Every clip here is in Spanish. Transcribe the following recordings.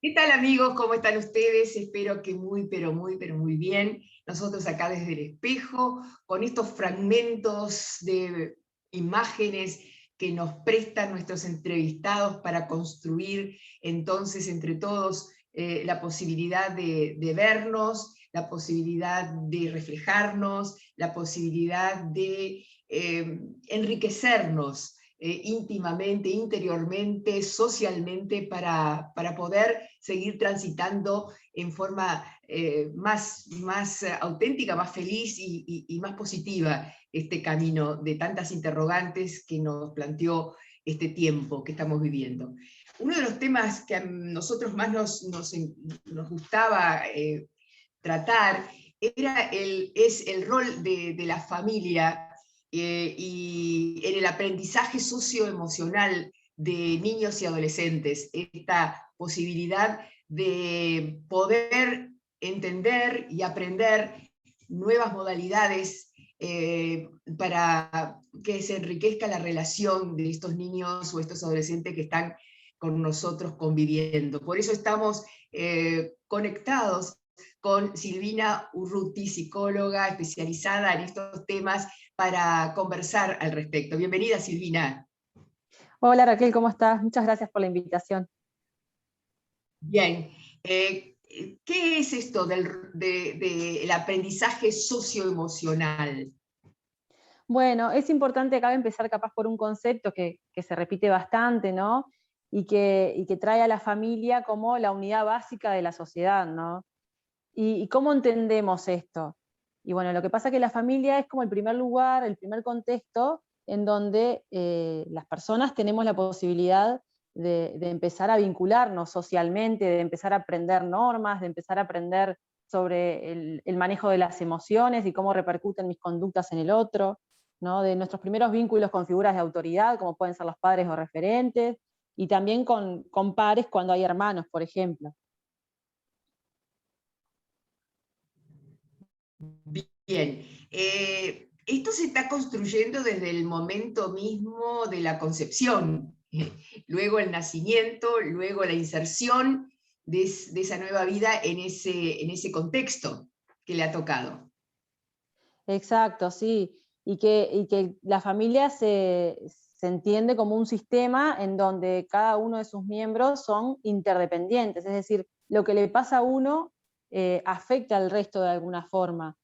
¿Qué tal, amigos? ¿Cómo están ustedes? Espero que muy, pero muy, pero muy bien. Nosotros acá desde el espejo, con estos fragmentos de imágenes que nos prestan nuestros entrevistados para construir entonces entre todos la posibilidad de vernos, la posibilidad de reflejarnos, la posibilidad de enriquecernos íntimamente, interiormente, socialmente, para poder seguir transitando en forma más auténtica, más feliz y más positiva este camino de tantas interrogantes que nos planteó este tiempo que estamos viviendo. Uno de los temas que a nosotros más nos gustaba tratar es el rol de la familia y en el aprendizaje socioemocional de niños y adolescentes, esta posibilidad de poder entender y aprender nuevas modalidades para que se enriquezca la relación de estos niños o estos adolescentes que están con nosotros conviviendo. Por eso estamos conectados con Silvina Urruti, psicóloga especializada en estos temas, para conversar al respecto. Bienvenida, Silvina. Hola Raquel, ¿cómo estás? Muchas gracias por la invitación. Bien. ¿Qué es esto del aprendizaje socioemocional? Bueno, es importante acá empezar capaz por un concepto que se repite bastante, ¿no? Y que trae a la familia como la unidad básica de la sociedad, ¿no? ¿Y cómo entendemos esto? Y bueno, lo que pasa es que la familia es como el primer lugar, el primer contexto en donde las personas tenemos la posibilidad de empezar a vincularnos socialmente, de empezar a aprender normas, de empezar a aprender sobre el manejo de las emociones y cómo repercuten mis conductas en el otro, ¿no? De nuestros primeros vínculos con figuras de autoridad, como pueden ser los padres o referentes, y también con pares cuando hay hermanos, por ejemplo. Bien. Esto se está construyendo desde el momento mismo de la concepción, luego el nacimiento, luego la inserción de esa nueva vida en ese contexto que le ha tocado. Exacto, sí. Y que la familia se entiende como un sistema en donde cada uno de sus miembros son interdependientes, es decir, lo que le pasa a uno afecta al resto de alguna forma.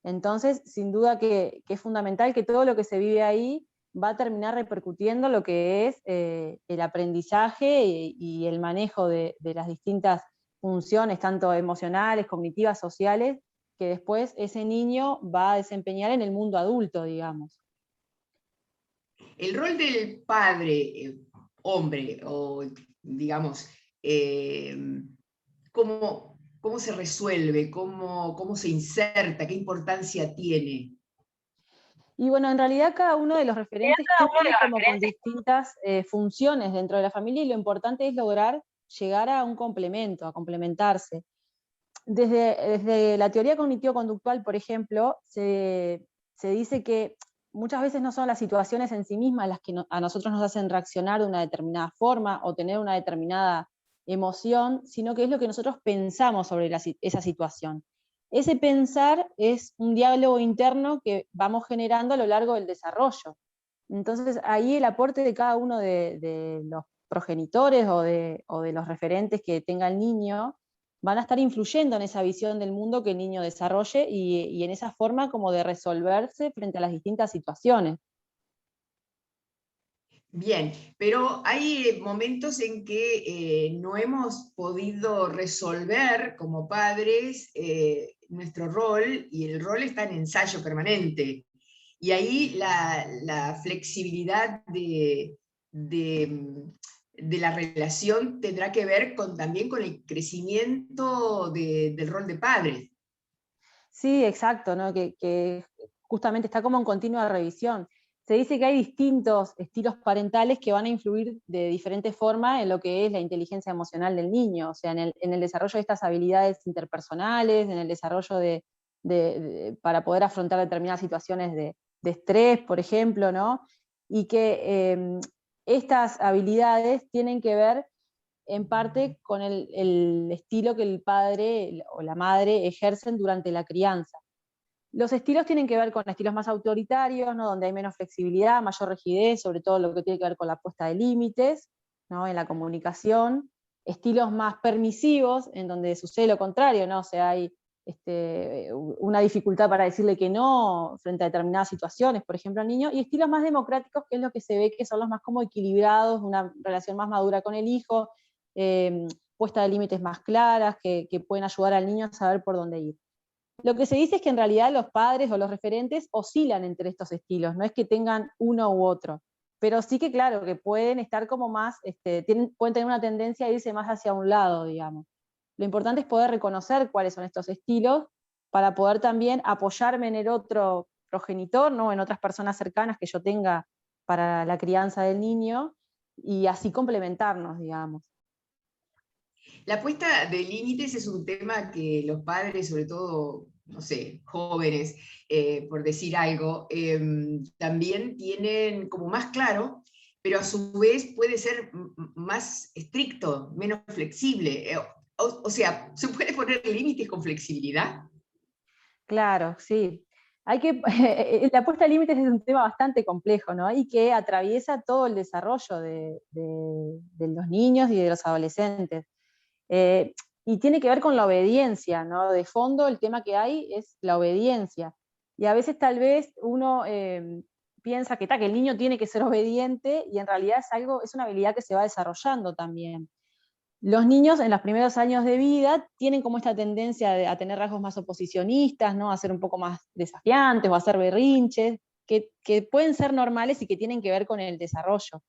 Entonces, sin duda que es fundamental que todo lo que se vive ahí va a terminar repercutiendo lo que es el aprendizaje y el manejo de las distintas funciones, tanto emocionales, cognitivas, sociales, que después ese niño va a desempeñar en el mundo adulto, digamos. El rol del padre, hombre, o digamos, eh, ¿cómo se resuelve? ¿Cómo se inserta? ¿Qué importancia tiene? Y bueno, en realidad cada uno de los referentes cumple como con distintas funciones dentro de la familia y lo importante es lograr llegar a un complemento, a complementarse. Desde la teoría cognitivo-conductual, por ejemplo, se dice que muchas veces no son las situaciones en sí mismas las que a nosotros nos hacen reaccionar de una determinada forma o tener una determinada emoción, sino que es lo que nosotros pensamos sobre esa situación. Ese pensar es un diálogo interno que vamos generando a lo largo del desarrollo. Entonces ahí el aporte de cada uno de los progenitores o de los referentes que tenga el niño van a estar influyendo en esa visión del mundo que el niño desarrolle y en esa forma como de resolverse frente a las distintas situaciones. Bien, pero hay momentos en que no hemos podido resolver como padres nuestro rol, y el rol está en ensayo permanente. Y ahí la flexibilidad de la relación tendrá que ver también con el crecimiento del rol de padre. Sí, exacto, ¿no? Que justamente está como en continua revisión. Se dice que hay distintos estilos parentales que van a influir de diferente forma en lo que es la inteligencia emocional del niño, o sea, en el desarrollo de estas habilidades interpersonales, en el desarrollo para poder afrontar determinadas situaciones de estrés, por ejemplo, ¿no? Y que estas habilidades tienen que ver en parte con el estilo que el padre o la madre ejercen durante la crianza. Los estilos tienen que ver con estilos más autoritarios, ¿no? Donde hay menos flexibilidad, mayor rigidez, sobre todo lo que tiene que ver con la puesta de límites, ¿no? En la comunicación. Estilos más permisivos, en donde sucede lo contrario, ¿no? O sea, hay una dificultad para decirle que no frente a determinadas situaciones, por ejemplo, al niño, y estilos más democráticos, que es lo que se ve que son los más como equilibrados, una relación más madura con el hijo, puesta de límites más claras, que pueden ayudar al niño a saber por dónde ir. Lo que se dice es que en realidad los padres o los referentes oscilan entre estos estilos, no es que tengan uno u otro, pero sí que claro, que pueden estar como más, pueden tener una tendencia a irse más hacia un lado, digamos. Lo importante es poder reconocer cuáles son estos estilos para poder también apoyarme en el otro progenitor, ¿no? En otras personas cercanas que yo tenga para la crianza del niño y así complementarnos, digamos. La puesta de límites es un tema que los padres, sobre todo, no sé, jóvenes, por decir algo, también tienen como más claro, pero a su vez puede ser más estricto, menos flexible. O sea, ¿se puede poner límites con flexibilidad? Claro, sí. La puesta de límites es un tema bastante complejo, ¿no? Y que atraviesa todo el desarrollo de los niños y de los adolescentes. Eh, y tiene que ver con la obediencia, ¿no? De fondo el tema que hay es la obediencia. Y a veces tal vez uno piensa que el niño tiene que ser obediente y en realidad es una habilidad que se va desarrollando también. Los niños en los primeros años de vida tienen como esta tendencia a tener rasgos más oposicionistas, ¿no? A ser un poco más desafiantes o a hacer berrinches, que pueden ser normales y que tienen que ver con el desarrollo.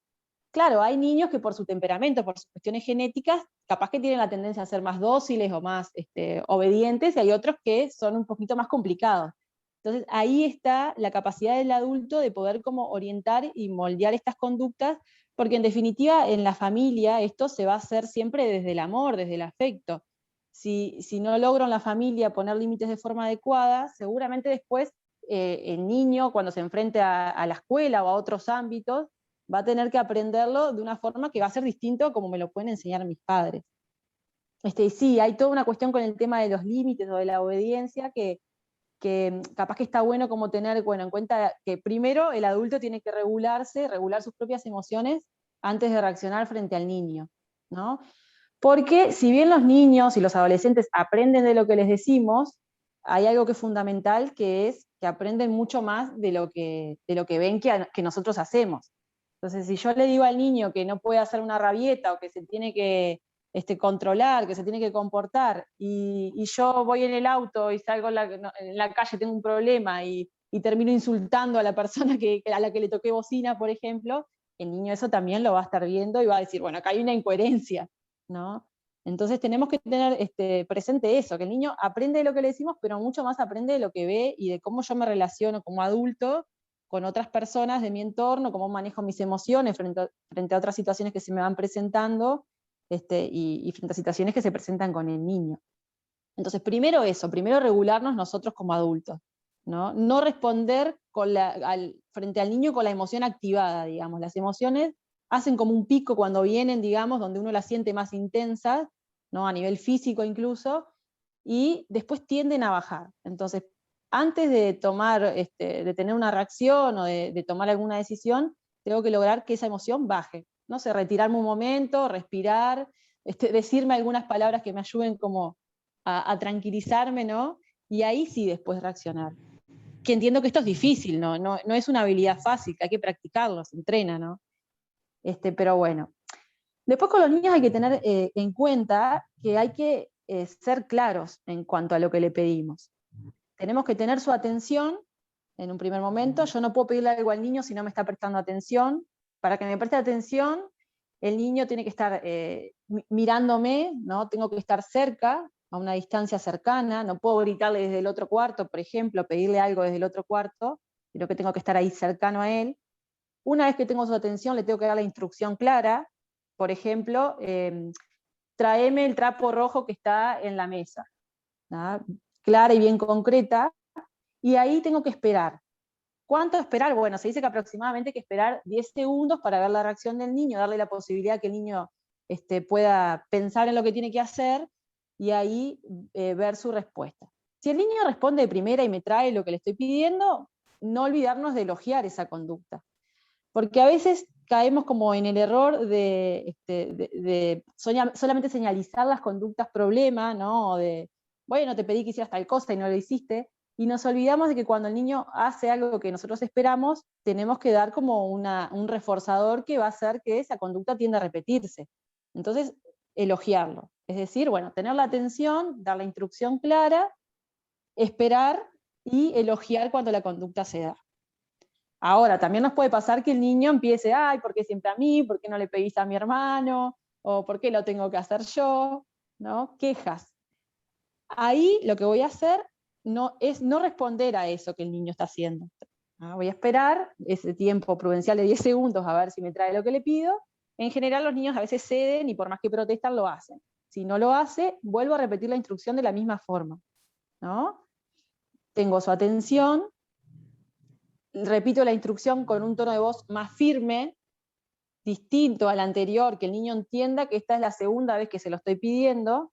Claro, hay niños que por su temperamento, por sus cuestiones genéticas, capaz que tienen la tendencia a ser más dóciles o más obedientes, y hay otros que son un poquito más complicados. Entonces ahí está la capacidad del adulto de poder como orientar y moldear estas conductas, porque en definitiva en la familia esto se va a hacer siempre desde el amor, desde el afecto. Si no logro en la familia poner límites de forma adecuada, seguramente después el niño cuando se enfrente a la escuela o a otros ámbitos, va a tener que aprenderlo de una forma que va a ser distinto a como me lo pueden enseñar mis padres. Sí, hay toda una cuestión con el tema de los límites o de la obediencia que capaz que está bueno como tener en cuenta que primero el adulto tiene que regularse, regular sus propias emociones antes de reaccionar frente al niño, ¿no? Porque si bien los niños y los adolescentes aprenden de lo que les decimos, hay algo que es fundamental, que es que aprenden mucho más de lo que ven que nosotros hacemos. Entonces, si yo le digo al niño que no puede hacer una rabieta o que se tiene que controlar, que se tiene que comportar, y yo voy en el auto y salgo en la calle, tengo un problema y termino insultando a la persona a la que le toqué bocina, por ejemplo, el niño eso también lo va a estar viendo y va a decir, bueno, acá hay una incoherencia, ¿no? Entonces tenemos que tener presente eso, que el niño aprende de lo que le decimos, pero mucho más aprende de lo que ve y de cómo yo me relaciono como adulto con otras personas de mi entorno, cómo manejo mis emociones frente a otras situaciones que se me van presentando y frente a situaciones que se presentan con el niño. Entonces, primero eso, primero regularnos nosotros como adultos, ¿no? No responder frente al niño con la emoción activada, digamos. Las emociones hacen como un pico cuando vienen, digamos, donde uno las siente más intensas, ¿no? A nivel físico incluso, y después tienden a bajar. Entonces, antes de de tener una reacción o de tomar alguna decisión, tengo que lograr que esa emoción baje. No sé, retirarme un momento, respirar, decirme algunas palabras que me ayuden como a tranquilizarme, ¿no? Y ahí sí después reaccionar. Que entiendo que esto es difícil, ¿no? No es una habilidad fácil, que hay que practicarlo, se entrena, ¿no? Pero bueno. Después con los niños hay que tener en cuenta que hay que ser claros en cuanto a lo que le pedimos. Tenemos que tener su atención en un primer momento. Yo no puedo pedirle algo al niño si no me está prestando atención. Para que me preste atención, el niño tiene que estar mirándome, ¿no? Tengo que estar cerca, a una distancia cercana. No puedo gritarle desde el otro cuarto, por ejemplo, pedirle algo desde el otro cuarto, sino que tengo que estar ahí cercano a él. Una vez que tengo su atención, le tengo que dar la instrucción clara. Por ejemplo, tráeme el trapo rojo que está en la mesa, ¿no? Clara y bien concreta, y ahí tengo que esperar. ¿Cuánto esperar? Bueno, se dice que aproximadamente hay que esperar 10 segundos para ver la reacción del niño, darle la posibilidad que el niño pueda pensar en lo que tiene que hacer y ahí ver su respuesta. Si el niño responde de primera y me trae lo que le estoy pidiendo, no olvidarnos de elogiar esa conducta. Porque a veces caemos como en el error de solamente señalizar las conductas problema, ¿no? O de, bueno, te pedí que hicieras tal cosa y no lo hiciste, y nos olvidamos de que cuando el niño hace algo que nosotros esperamos, tenemos que dar como un reforzador que va a hacer que esa conducta tienda a repetirse. Entonces, elogiarlo. Es decir, bueno, tener la atención, dar la instrucción clara, esperar y elogiar cuando la conducta se da. Ahora, también nos puede pasar que el niño empiece, ay, ¿por qué siempre a mí? ¿Por qué no le pedís a mi hermano? ¿O por qué lo tengo que hacer yo? ¿No? Quejas. Ahí lo que voy a hacer es no responder a eso que el niño está haciendo. Voy a esperar ese tiempo prudencial de 10 segundos a ver si me trae lo que le pido. En general los niños a veces ceden y por más que protestan lo hacen. Si no lo hace, vuelvo a repetir la instrucción de la misma forma, ¿no? Tengo su atención, repito la instrucción con un tono de voz más firme, distinto al anterior, que el niño entienda que esta es la segunda vez que se lo estoy pidiendo,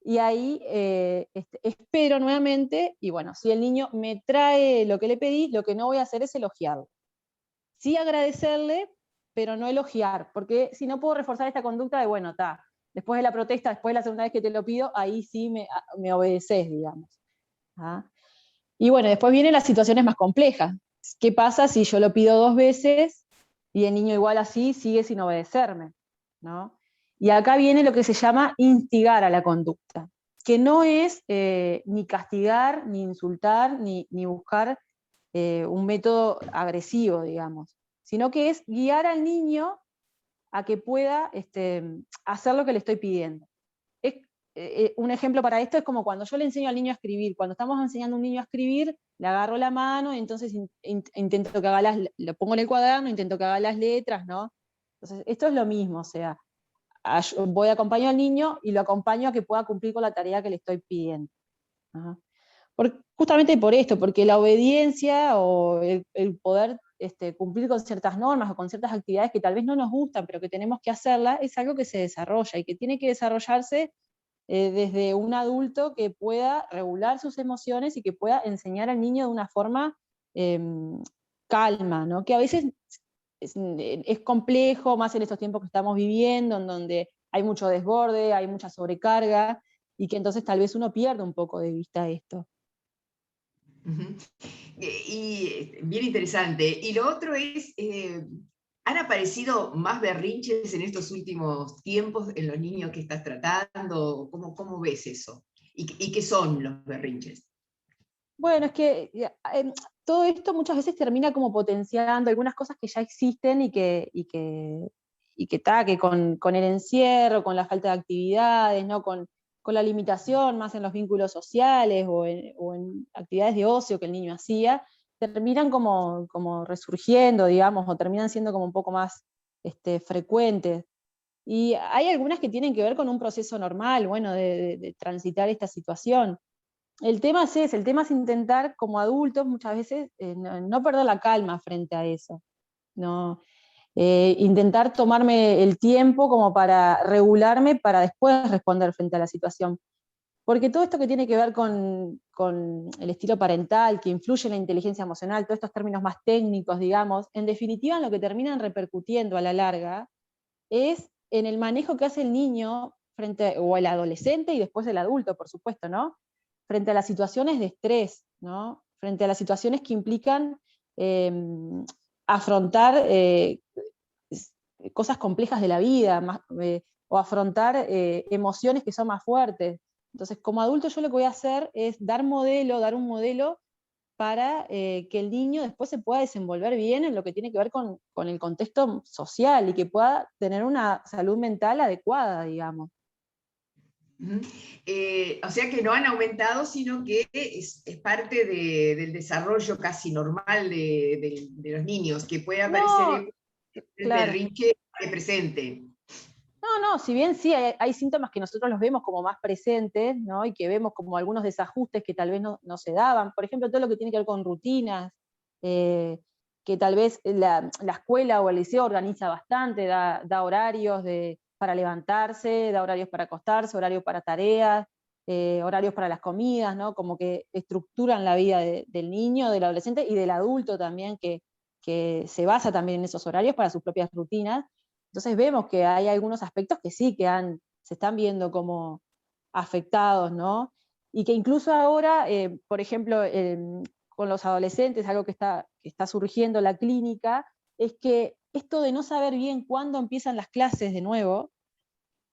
y ahí espero nuevamente, y bueno, si el niño me trae lo que le pedí, lo que no voy a hacer es elogiarlo. Sí agradecerle, pero no elogiar, porque si no puedo reforzar esta conducta de, bueno, después de la protesta, después de la segunda vez que te lo pido, ahí sí me obedeces, digamos. ¿Ah? Y bueno, después vienen las situaciones más complejas. ¿Qué pasa si yo lo pido 2 veces y el niño igual así sigue sin obedecerme? ¿No? Y acá viene lo que se llama instigar a la conducta, que no es ni castigar, ni insultar, ni buscar un método agresivo, digamos, sino que es guiar al niño a que pueda hacer lo que le estoy pidiendo. Un ejemplo para esto es como cuando yo le enseño al niño a escribir. Cuando estamos enseñando a un niño a escribir, le agarro la mano y entonces intento que haga lo pongo en el cuaderno, intento que haga las letras, ¿no? Entonces, esto es lo mismo, o sea, voy a acompañar al niño y lo acompaño a que pueda cumplir con la tarea que le estoy pidiendo. ¿No? Justamente por esto, porque la obediencia o el poder cumplir con ciertas normas o con ciertas actividades que tal vez no nos gustan, pero que tenemos que hacerlas, es algo que se desarrolla y que tiene que desarrollarse desde un adulto que pueda regular sus emociones y que pueda enseñar al niño de una forma eh, calma, ¿no? Que a veces es complejo, más en estos tiempos que estamos viviendo, en donde hay mucho desborde, hay mucha sobrecarga, y que entonces tal vez uno pierda un poco de vista esto. Uh-huh. Y bien interesante. Y lo otro es, ¿han aparecido más berrinches en estos últimos tiempos en los niños que estás tratando? ¿Cómo ves eso? ¿Y qué son los berrinches? Bueno, es que todo esto muchas veces termina como potenciando algunas cosas que ya existen que con el encierro, con la falta de actividades, ¿no? Con la limitación más en los vínculos sociales o en actividades de ocio que el niño hacía, terminan como resurgiendo, digamos, o terminan siendo como un poco más frecuentes. Y hay algunas que tienen que ver con un proceso normal, bueno, de transitar esta situación. El tema es ese, el tema es intentar como adultos muchas veces no perder la calma frente a eso. No, intentar tomarme el tiempo como para regularme para después responder frente a la situación. Porque todo esto que tiene que ver con el estilo parental, que influye en la inteligencia emocional, todos estos términos más técnicos, digamos, en definitiva en lo que terminan repercutiendo a la larga es en el manejo que hace el niño o el adolescente y después el adulto, por supuesto, ¿no? Frente a las situaciones de estrés, ¿no? Frente a las situaciones que implican eh, afrontar cosas complejas de la vida, o afrontar emociones que son más fuertes. Entonces, como adulto yo lo que voy a hacer es dar un modelo para que el niño después se pueda desenvolver bien en lo que tiene que ver con el contexto social y que pueda tener una salud mental adecuada, digamos. Uh-huh. O sea que no han aumentado, sino que es parte del desarrollo casi normal de los niños, que puede No, aparecer el claro. berrinche presente. No, si bien sí hay síntomas que nosotros los vemos como más presentes, ¿no? Y que vemos como algunos desajustes que tal vez no se daban. Por ejemplo, todo lo que tiene que ver con rutinas, que tal vez la escuela o el liceo organiza bastante, da horarios de para levantarse, da horarios para acostarse, horarios para tareas, horarios para las comidas, ¿no? Como que estructuran la vida del niño, del adolescente y del adulto también, que se basa también en esos horarios para sus propias rutinas. Entonces vemos que hay algunos aspectos que sí, se están viendo como afectados, ¿no? Y que incluso ahora, por ejemplo, con los adolescentes, algo que está surgiendo en la clínica, es que esto de no saber bien cuándo empiezan las clases de nuevo,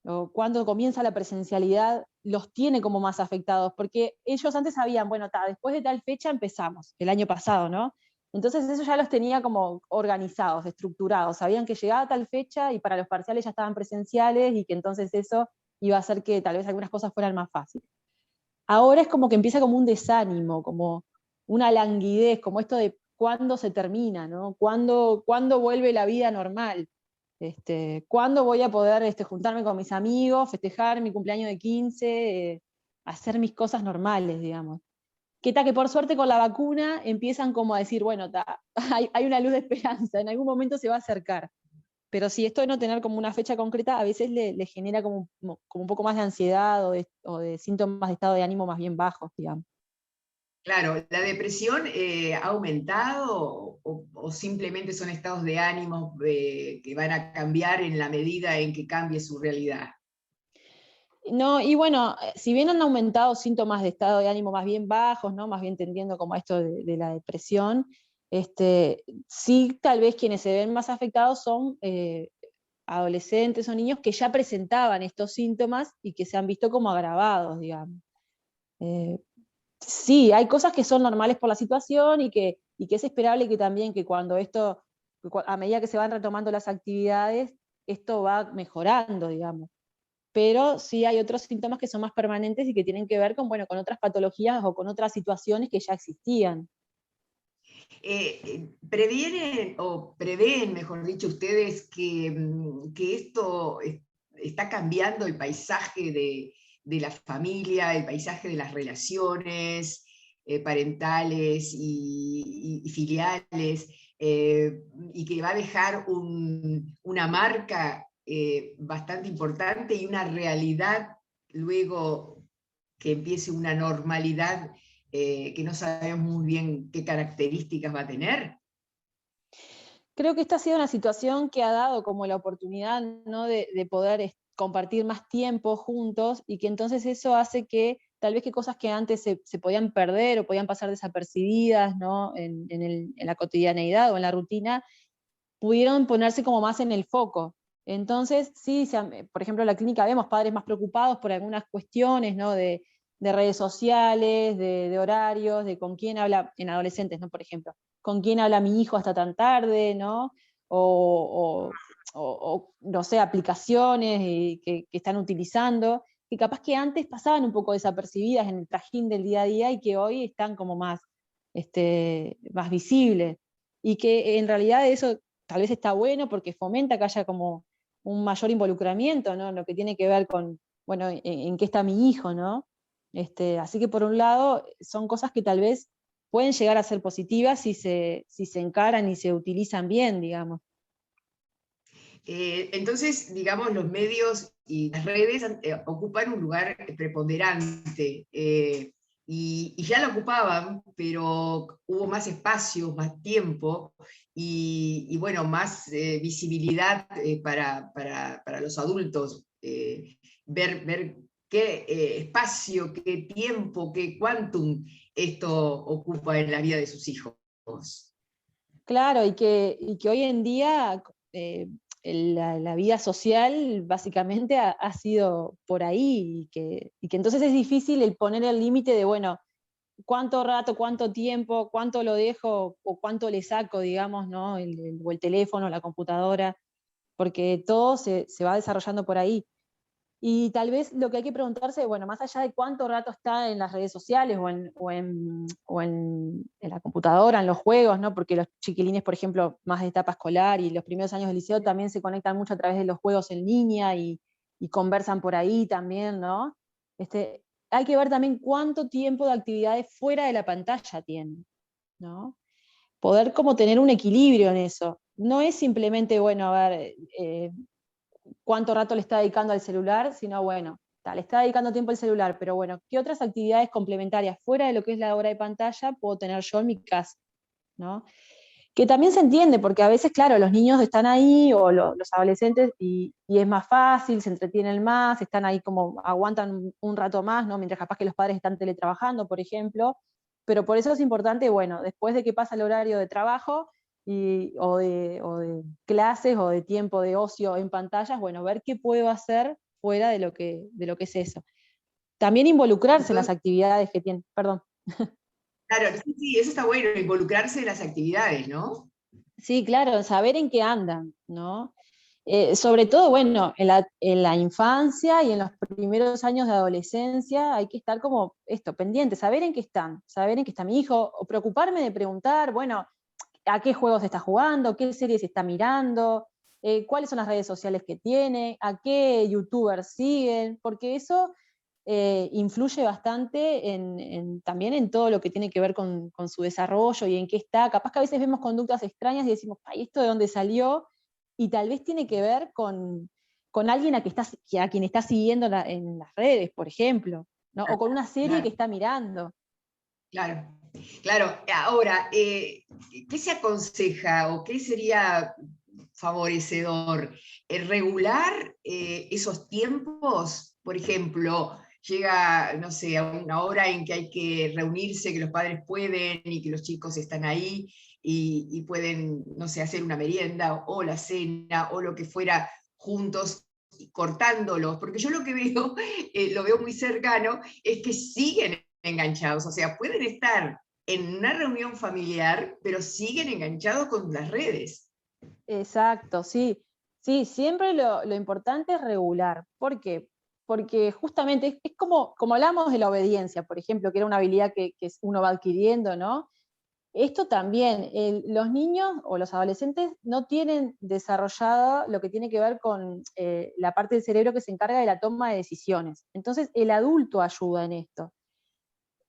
o cuándo comienza la presencialidad, los tiene como más afectados, porque ellos antes sabían, bueno, después de tal fecha empezamos, el año pasado, ¿no? Entonces eso ya los tenía como organizados, estructurados, sabían que llegaba tal fecha y para los parciales ya estaban presenciales y que entonces eso iba a hacer que tal vez algunas cosas fueran más fáciles. Ahora es como que empieza como un desánimo, como una languidez, como esto de cuándo se termina, ¿no? ¿Cuándo vuelve la vida normal? ¿Cuándo voy a poder juntarme con mis amigos, festejar mi cumpleaños de 15, hacer mis cosas normales, digamos? Que por suerte con la vacuna empiezan como a decir, bueno, hay una luz de esperanza, en algún momento se va a acercar. Pero si esto de no tener como una fecha concreta, a veces le genera como un poco más de ansiedad o de síntomas de estado de ánimo más bien bajos, digamos. Claro, ¿la depresión ha aumentado o simplemente son estados de ánimo que van a cambiar en la medida en que cambie su realidad? No, y bueno, si bien han aumentado síntomas de estado de ánimo más bien bajos, ¿no? Más bien tendiendo como a esto de la depresión, sí tal vez quienes se ven más afectados son adolescentes o niños que ya presentaban estos síntomas y que se han visto como agravados, digamos. Eh, sí, hay cosas que son normales por la situación y que es esperable que también que cuando a medida que se van retomando las actividades, esto va mejorando, digamos. Pero sí hay otros síntomas que son más permanentes y que tienen que ver con, bueno, con otras patologías o con otras situaciones que ya existían. ¿Previenen o prevén, mejor dicho, ustedes que esto está cambiando el paisaje de la familia, el paisaje de las relaciones parentales y filiales, y que va a dejar una marca bastante importante y una realidad luego que empiece una normalidad que no sabemos muy bien qué características va a tener? Creo que esta ha sido una situación que ha dado como la oportunidad, ¿no? de poder compartir más tiempo juntos y que entonces eso hace que tal vez que cosas que antes se podían perder o podían pasar desapercibidas, ¿no? en la cotidianeidad o en la rutina, pudieron ponerse como más en el foco. Entonces, sí, por ejemplo, en la clínica vemos padres más preocupados por algunas cuestiones, ¿no? de redes sociales, de horarios, de con quién habla, en adolescentes, ¿no? Por ejemplo, con quién habla mi hijo hasta tan tarde, ¿no? No sé, aplicaciones que están utilizando, que capaz que antes pasaban un poco desapercibidas en el trajín del día a día y que hoy están como más visibles. Y que en realidad eso tal vez está bueno porque fomenta que haya como un mayor involucramiento, ¿no? Lo que tiene que ver con, bueno, en qué está mi hijo, ¿no? Así que por un lado son cosas que tal vez pueden llegar a ser positivas si se encaran y se utilizan bien, digamos. Entonces, digamos, los medios y las redes ocupan un lugar preponderante y ya lo ocupaban, pero hubo más espacio, más tiempo y bueno, más visibilidad para los adultos, ver qué espacio, qué tiempo, qué quantum esto ocupa en la vida de sus hijos. Claro, y que hoy en día eh, la vida social básicamente ha sido por ahí, y que entonces es difícil el poner el límite de, bueno, cuánto rato, cuánto tiempo, cuánto lo dejo o cuánto le saco, digamos, ¿no? O el teléfono, la computadora, porque todo se va desarrollando por ahí. Y tal vez lo que hay que preguntarse, bueno, más allá de cuánto rato está en las redes sociales o en la computadora, en los juegos, ¿no? Porque los chiquilines, por ejemplo, más de etapa escolar y los primeros años del liceo también se conectan mucho a través de los juegos en línea y conversan por ahí también, ¿no? Hay que ver también cuánto tiempo de actividades fuera de la pantalla tienen, ¿no? Poder como tener un equilibrio en eso. No es simplemente, bueno, a ver, cuánto rato le está dedicando al celular, sino, bueno, le está dedicando tiempo al celular, pero bueno, ¿qué otras actividades complementarias fuera de lo que es la hora de pantalla puedo tener yo en mi casa? ¿No? Que también se entiende, porque a veces, claro, los niños están ahí, o los adolescentes, y es más fácil, se entretienen más, están ahí como, aguantan un rato más, ¿no? Mientras capaz que los padres están teletrabajando, por ejemplo, pero por eso es importante, bueno, después de que pasa el horario de trabajo, o de clases, o de tiempo de ocio en pantallas, bueno, ver qué puedo hacer fuera de lo que es eso. También involucrarse en las Entonces, actividades que tienen, perdón. claro, sí, sí, eso está bueno, involucrarse en las actividades, ¿no? Sí, claro, saber en qué andan, ¿no? Sobre todo, bueno, en la infancia y en los primeros años de adolescencia hay que estar como esto, pendiente, saber en qué está mi hijo, o preocuparme de preguntar, bueno, a qué juegos está jugando, qué series está mirando, cuáles son las redes sociales que tiene, a qué youtubers siguen, porque eso influye bastante también en todo lo que tiene que ver con su desarrollo y en qué está. Capaz que a veces vemos conductas extrañas y decimos, ay, ¿esto de dónde salió? Y tal vez tiene que ver con alguien a quien está siguiendo en las redes, por ejemplo, ¿no? O con una serie que Claro, está mirando. claro. Claro, ahora, ¿qué se aconseja o qué sería favorecedor? ¿Regular esos tiempos? Por ejemplo, llega, no sé, a una hora en que hay que reunirse, que los padres pueden y que los chicos están ahí y pueden, no sé, hacer una merienda o la cena o lo que fuera juntos, cortándolos, porque yo lo que veo, lo veo muy cercano, es que siguen enganchados, o sea, pueden estar en una reunión familiar, pero siguen enganchados con las redes. Exacto, sí. Sí, siempre lo importante es regular. ¿Por qué? Porque justamente es como hablamos de la obediencia, por ejemplo, que era una habilidad que uno va adquiriendo, ¿no? Esto también, los niños o los adolescentes no tienen desarrollado lo que tiene que ver con la parte del cerebro que se encarga de la toma de decisiones. Entonces, el adulto ayuda en esto.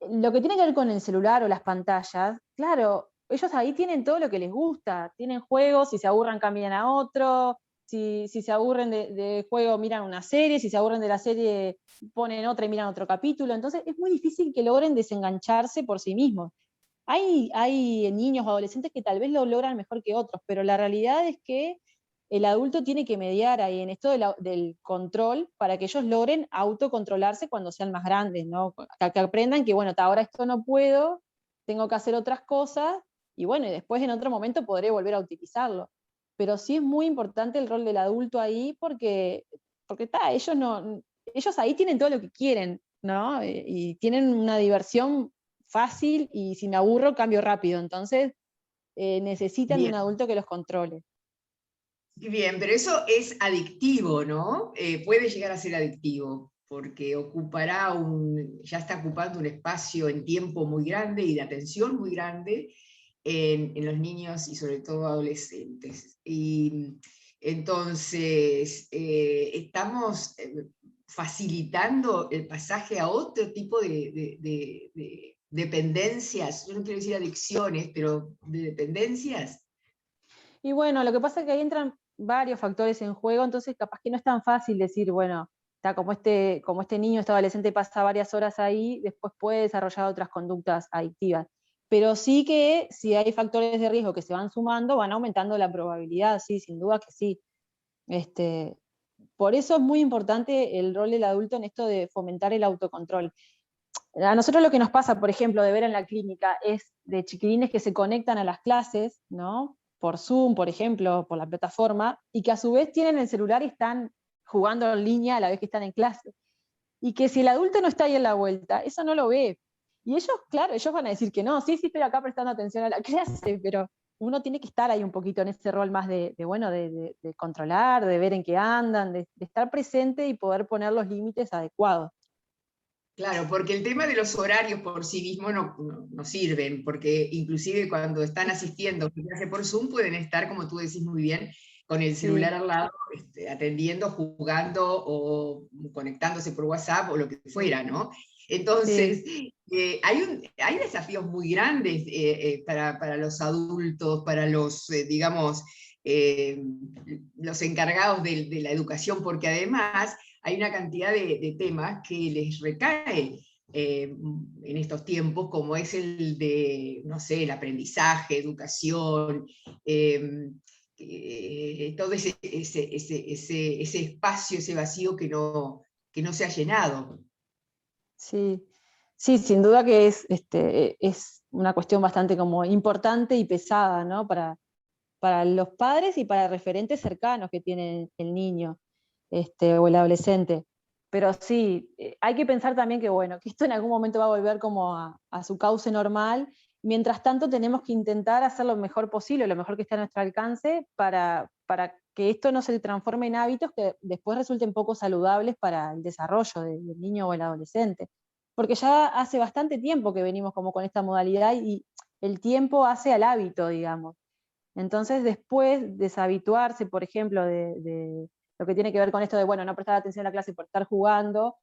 Lo que tiene que ver con el celular o las pantallas, claro, ellos ahí tienen todo lo que les gusta, tienen juegos, si se aburran cambian a otro, si se aburren de juego miran una serie, si se aburren de la serie ponen otra y miran otro capítulo, entonces es muy difícil que logren desengancharse por sí mismos. Hay niños o adolescentes que tal vez lo logran mejor que otros, pero la realidad es que el adulto tiene que mediar ahí en esto del control para que ellos logren autocontrolarse cuando sean más grandes, ¿no? Que aprendan que, bueno, ahora esto no puedo, tengo que hacer otras cosas, y bueno, y después en otro momento podré volver a utilizarlo. Pero sí es muy importante el rol del adulto ahí porque ellos no, ellos ahí tienen todo lo que quieren, ¿no? Y tienen una diversión fácil, y si me aburro cambio rápido, entonces necesitan de un Bien, adulto que los controle. bien, pero eso es adictivo, ¿no? Puede llegar a ser adictivo, porque ya está ocupando un espacio en tiempo muy grande y de atención muy grande en los niños y sobre todo adolescentes. Y entonces, estamos facilitando el pasaje a otro tipo de dependencias, yo no quiero decir adicciones, pero de dependencias. Y bueno, lo que pasa es que ahí entran varios factores en juego, entonces capaz que no es tan fácil decir, bueno, como este niño, este adolescente pasa varias horas ahí, después puede desarrollar otras conductas adictivas. Pero sí que si hay factores de riesgo que se van sumando, van aumentando la probabilidad, sí, sin duda que sí. Este, por eso es muy importante el rol del adulto en esto de fomentar el autocontrol. A nosotros lo que nos pasa, por ejemplo, de ver en la clínica, es de chiquilines que se conectan a las clases, ¿no? Por Zoom, por ejemplo, por la plataforma, y que a su vez tienen el celular y están jugando en línea a la vez que están en clase. Y que si el adulto no está ahí en la vuelta, eso no lo ve. Y ellos, claro, ellos van a decir que no, sí, sí, estoy acá prestando atención a la clase, pero uno tiene que estar ahí un poquito en ese rol más de controlar, de ver en qué andan, de estar presente y poder poner los límites adecuados. Claro, porque el tema de los horarios por sí mismos no sirven, porque inclusive cuando están asistiendo a una clase por Zoom pueden estar, como tú decís muy bien, con el celular Sí, al lado, atendiendo, jugando o conectándose por WhatsApp o lo que fuera, ¿no? sí. Entonces, hay desafíos muy grandes para los adultos, para los, digamos, los encargados de la educación, porque además hay una cantidad de temas que les recae en estos tiempos, como es el de, no sé, el aprendizaje, educación, todo ese espacio, ese vacío que no se ha llenado. Sí, sí, sin duda que es una cuestión bastante como importante y pesada, ¿no? Para los padres y para referentes cercanos que tiene el niño o el adolescente. Pero sí, hay que pensar también que, bueno, que esto en algún momento va a volver como a su cauce normal. Mientras tanto, tenemos que intentar hacer lo mejor posible, lo mejor que esté a nuestro alcance, para que esto no se transforme en hábitos que después resulten poco saludables para el desarrollo del niño o el adolescente. Porque ya hace bastante tiempo que venimos como con esta modalidad y el tiempo hace al hábito, digamos. Entonces, después deshabituarse, por ejemplo, de lo que tiene que ver con esto de, bueno, no prestar atención a la clase por estar jugando,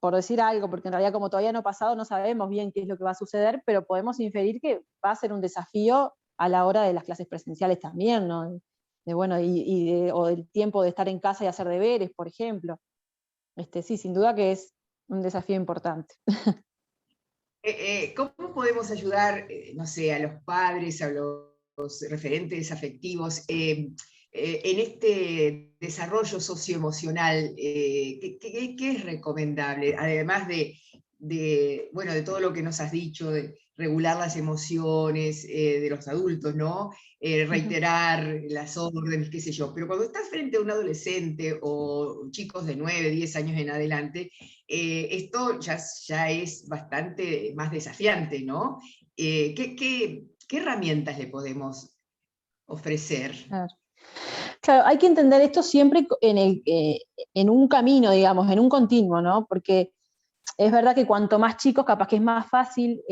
por decir algo, porque en realidad como todavía no ha pasado, no sabemos bien qué es lo que va a suceder, pero podemos inferir que va a ser un desafío a la hora de las clases presenciales también, ¿no? Bueno, o del tiempo de estar en casa y hacer deberes, por ejemplo. Sí, sin duda que es un desafío importante. ¿Cómo podemos ayudar, no sé, a los padres, a los referentes afectivos, en este desarrollo socioemocional? ¿Qué es recomendable? Además bueno, de todo lo que nos has dicho, de regular las emociones de los adultos, ¿no? Reiterar las órdenes, qué sé yo. Pero cuando estás frente a un adolescente o chicos de 9, 10 años en adelante, esto ya es bastante más desafiante, ¿no? ¿Qué herramientas le podemos ofrecer? Claro. Claro, hay que entender esto siempre en un camino, digamos, en un continuo, ¿no? Porque es verdad que cuanto más chicos, capaz que es más fácil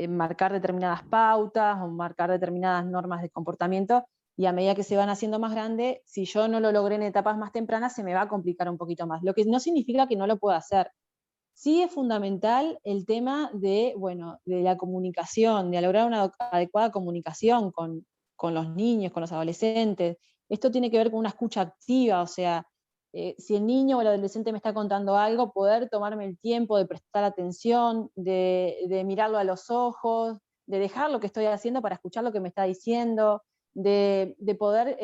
marcar determinadas pautas o marcar determinadas normas de comportamiento, y a medida que se van haciendo más grandes, si yo no lo logré en etapas más tempranas, se me va a complicar un poquito más. Lo que no significa que no lo pueda hacer. Sí es fundamental el tema bueno, de la comunicación, de lograr una adecuada comunicación con los niños, con los adolescentes. Esto tiene que ver con una escucha activa, o sea, si el niño o el adolescente me está contando algo, poder tomarme el tiempo de prestar atención, de mirarlo a los ojos, de dejar lo que estoy haciendo para escuchar lo que me está diciendo, de poder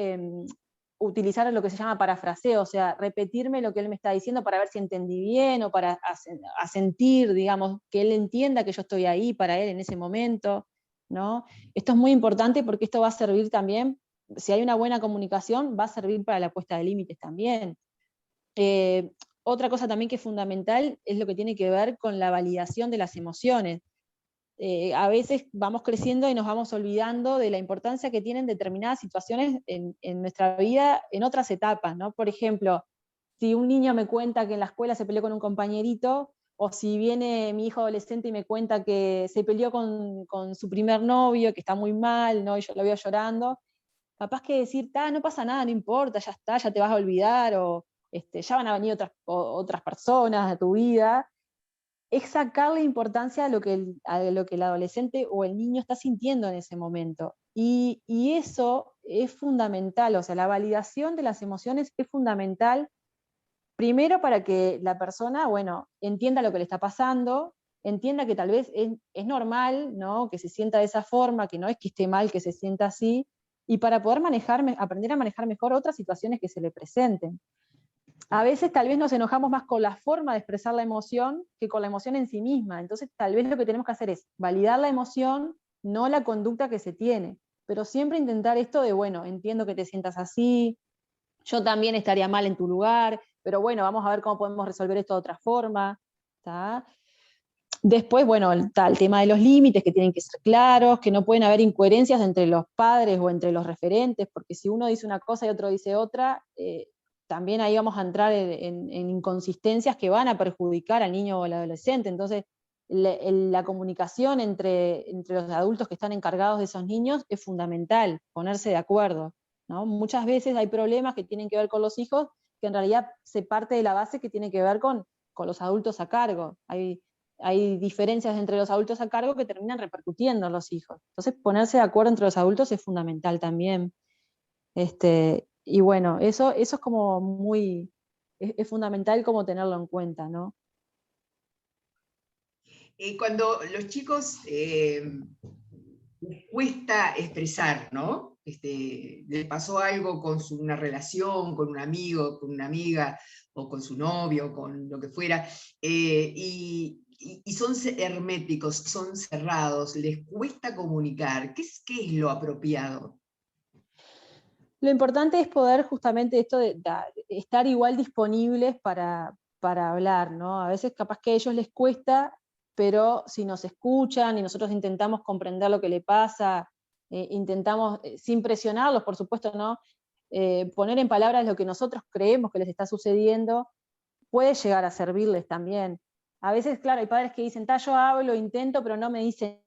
utilizar lo que se llama parafraseo, o sea, repetirme lo que él me está diciendo para ver si entendí bien o para sentir, digamos, que él entienda que yo estoy ahí para él en ese momento, ¿no? Esto es muy importante porque esto va a servir también, si hay una buena comunicación, va a servir para la puesta de límites también. Otra cosa también que es fundamental es lo que tiene que ver con la validación de las emociones. A veces vamos creciendo y nos vamos olvidando de la importancia que tienen determinadas situaciones en nuestra vida en otras etapas, ¿no? Por ejemplo, si un niño me cuenta que en la escuela se peleó con un compañerito, o si viene mi hijo adolescente y me cuenta que se peleó con su primer novio, que está muy mal, ¿no? Y yo lo veo llorando, capaz que decir, no pasa nada, no importa, ya está, ya te vas a olvidar, o ya van a venir otras personas a tu vida, es sacarle importancia a lo que el adolescente o el niño está sintiendo en ese momento. Y eso es fundamental, o sea, la validación de las emociones es fundamental, primero para que la persona, bueno, entienda lo que le está pasando, entienda que tal vez es normal, ¿no? Que se sienta de esa forma, que no es que esté mal que se sienta así, y para poder aprender a manejar mejor otras situaciones que se le presenten. A veces tal vez nos enojamos más con la forma de expresar la emoción que con la emoción en sí misma. Entonces tal vez lo que tenemos que hacer es validar la emoción, no la conducta que se tiene. Pero siempre intentar esto de, bueno, entiendo que te sientas así, yo también estaría mal en tu lugar, pero bueno, vamos a ver cómo podemos resolver esto de otra forma. ¿Tá? Después, bueno, el tema de los límites que tienen que ser claros, que no pueden haber incoherencias entre los padres o entre los referentes, porque si uno dice una cosa y otro dice otra, también ahí vamos a entrar en inconsistencias que van a perjudicar al niño o al adolescente. Entonces, la comunicación entre los adultos que están encargados de esos niños es fundamental, ponerse de acuerdo, ¿no? Muchas veces hay problemas que tienen que ver con los hijos, que en realidad se parte de la base que tiene que ver con los adultos a cargo. Hay diferencias entre los adultos a cargo que terminan repercutiendo en los hijos. Entonces, ponerse de acuerdo entre los adultos es fundamental también. Y bueno, eso es como muy, es fundamental como tenerlo en cuenta, ¿no? Cuando los chicos les cuesta expresar, ¿no? Le pasó algo con una relación, con un amigo, con una amiga, o con su novio, con lo que fuera, y son herméticos, son cerrados, les cuesta comunicar. ¿Qué es lo apropiado? Lo importante es poder justamente esto de estar igual disponibles para hablar, ¿no? A veces capaz que a ellos les cuesta, pero si nos escuchan y nosotros intentamos comprender lo que le pasa, intentamos, sin presionarlos, por supuesto, ¿no? Poner en palabras lo que nosotros creemos que les está sucediendo, puede llegar a servirles también. A veces, claro, hay padres que dicen, yo hablo, intento, pero no me dicen.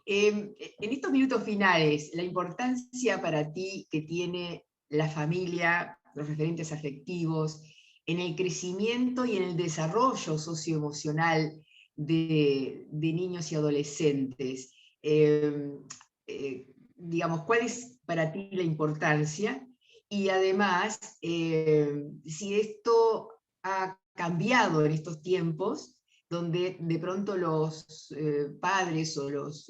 En estos minutos finales, la importancia para ti que tiene la familia, los referentes afectivos, en el crecimiento y en el desarrollo socioemocional de niños y adolescentes. Digamos, ¿cuál es para ti la importancia? Y además, si esto ha cambiado en estos tiempos, donde de pronto los padres o los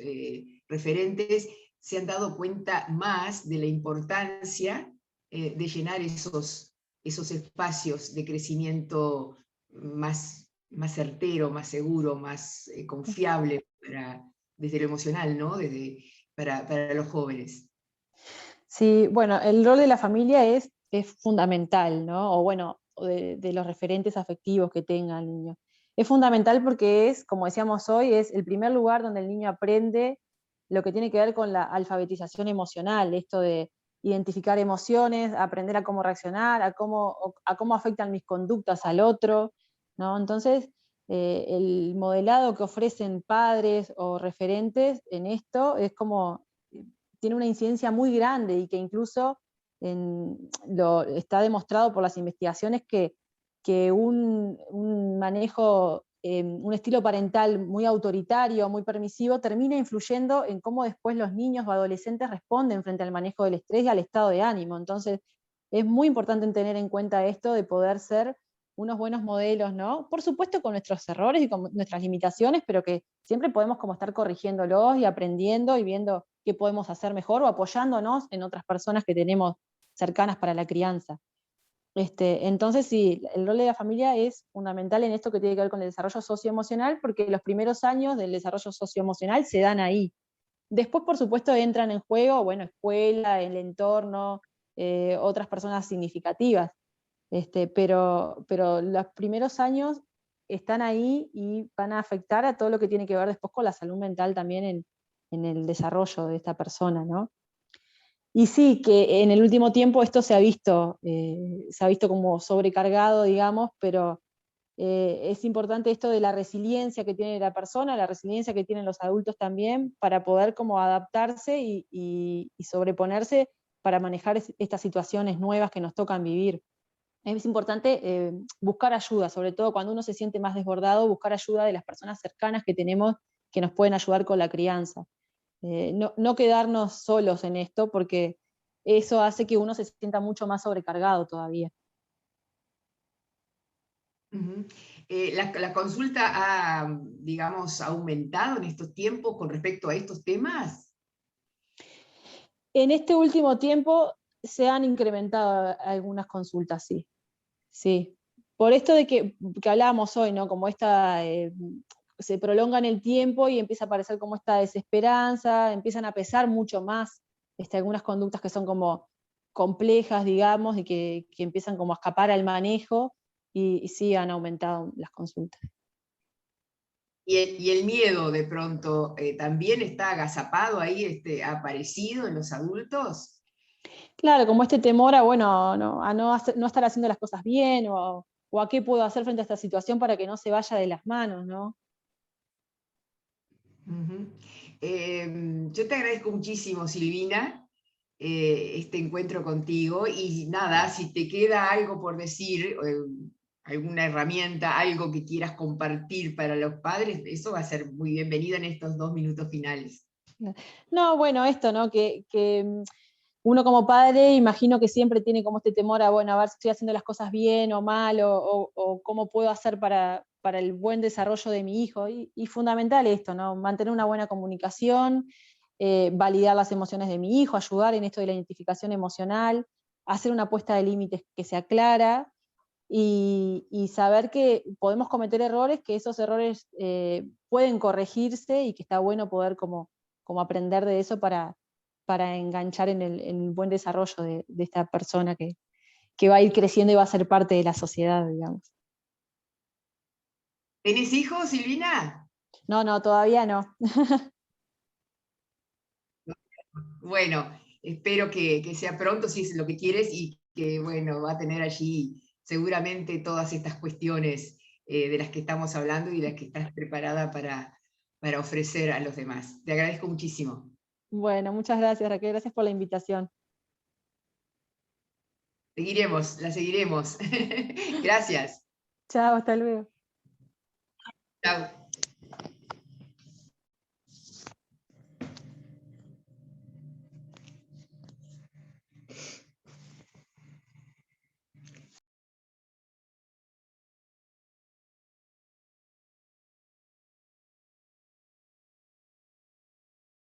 referentes se han dado cuenta más de la importancia de llenar esos espacios de crecimiento más certero, más seguro, más confiable desde lo emocional, ¿no? Para los jóvenes. Sí, bueno, el rol de la familia es fundamental, ¿no? O bueno, de los referentes afectivos que tenga el niño. Es fundamental porque es, como decíamos hoy, es el primer lugar donde el niño aprende lo que tiene que ver con la alfabetización emocional, esto de identificar emociones, aprender a cómo reaccionar, a cómo afectan mis conductas al otro, ¿no? Entonces, el modelado que ofrecen padres o referentes en esto es como tiene una incidencia muy grande y que incluso está demostrado por las investigaciones que un manejo, un estilo parental muy autoritario, muy permisivo, termina influyendo en cómo después los niños o adolescentes responden frente al manejo del estrés y al estado de ánimo. Entonces, es muy importante tener en cuenta esto de poder ser unos buenos modelos, ¿no? Por supuesto con nuestros errores y con nuestras limitaciones, pero que siempre podemos como estar corrigiéndolos y aprendiendo y viendo qué podemos hacer mejor o apoyándonos en otras personas que tenemos cercanas para la crianza. Entonces, sí, el rol de la familia es fundamental en esto que tiene que ver con el desarrollo socioemocional, porque los primeros años del desarrollo socioemocional se dan ahí. Después, por supuesto, entran en juego, bueno, escuela, el entorno, otras personas significativas, pero los primeros años están ahí y van a afectar a todo lo que tiene que ver después con la salud mental también en el desarrollo de esta persona, ¿no? Y sí, que en el último tiempo esto se ha visto como sobrecargado, digamos, pero es importante esto de la resiliencia que tiene la persona, la resiliencia que tienen los adultos también, para poder como adaptarse y sobreponerse para manejar estas situaciones nuevas que nos tocan vivir. Es importante buscar ayuda, sobre todo cuando uno se siente más desbordado, buscar ayuda de las personas cercanas que tenemos que nos pueden ayudar con la crianza. No quedarnos solos en esto, porque eso hace que uno se sienta mucho más sobrecargado todavía. Uh-huh. La consulta ha, digamos, aumentado en estos tiempos con respecto a estos temas. En este último tiempo se han incrementado algunas consultas, sí. Sí. Por esto de que hablábamos hoy, ¿no? Como se prolonga en el tiempo y empieza a aparecer como esta desesperanza, empiezan a pesar mucho más algunas conductas que son como complejas, digamos, y que empiezan como a escapar al manejo, y sí han aumentado las consultas. Y el miedo de pronto también está agazapado ahí, ha aparecido en los adultos. Claro, como este temor a, bueno, no estar haciendo las cosas bien, o a qué puedo hacer frente a esta situación para que no se vaya de las manos, ¿no? Uh-huh. Yo te agradezco muchísimo, Silvina, este encuentro contigo, y nada, si te queda algo por decir, alguna herramienta, algo que quieras compartir para los padres, eso va a ser muy bienvenido en estos 2 minutos finales. No, bueno, esto, ¿no? Uno como padre, imagino que siempre tiene como este temor a, bueno, a ver si estoy haciendo las cosas bien o mal, o cómo puedo hacer para el buen desarrollo de mi hijo. Y fundamental esto, ¿no? Mantener una buena comunicación, validar las emociones de mi hijo, ayudar en esto de la identificación emocional, hacer una puesta de límites que sea clara, y saber que podemos cometer errores, que esos errores pueden corregirse y que está bueno poder como aprender de eso para enganchar en el buen desarrollo de esta persona que va a ir creciendo y va a ser parte de la sociedad, digamos. ¿Tenés hijos, Silvina? No, no, todavía no. Bueno, espero que sea pronto, si es lo que quieres, y que, bueno, va a tener allí seguramente todas estas cuestiones de las que estamos hablando y de las que estás preparada para ofrecer a los demás. Te agradezco muchísimo. Bueno, muchas gracias, Raquel, gracias por la invitación. Seguiremos, la seguiremos. Gracias. Chao, hasta luego. Chao.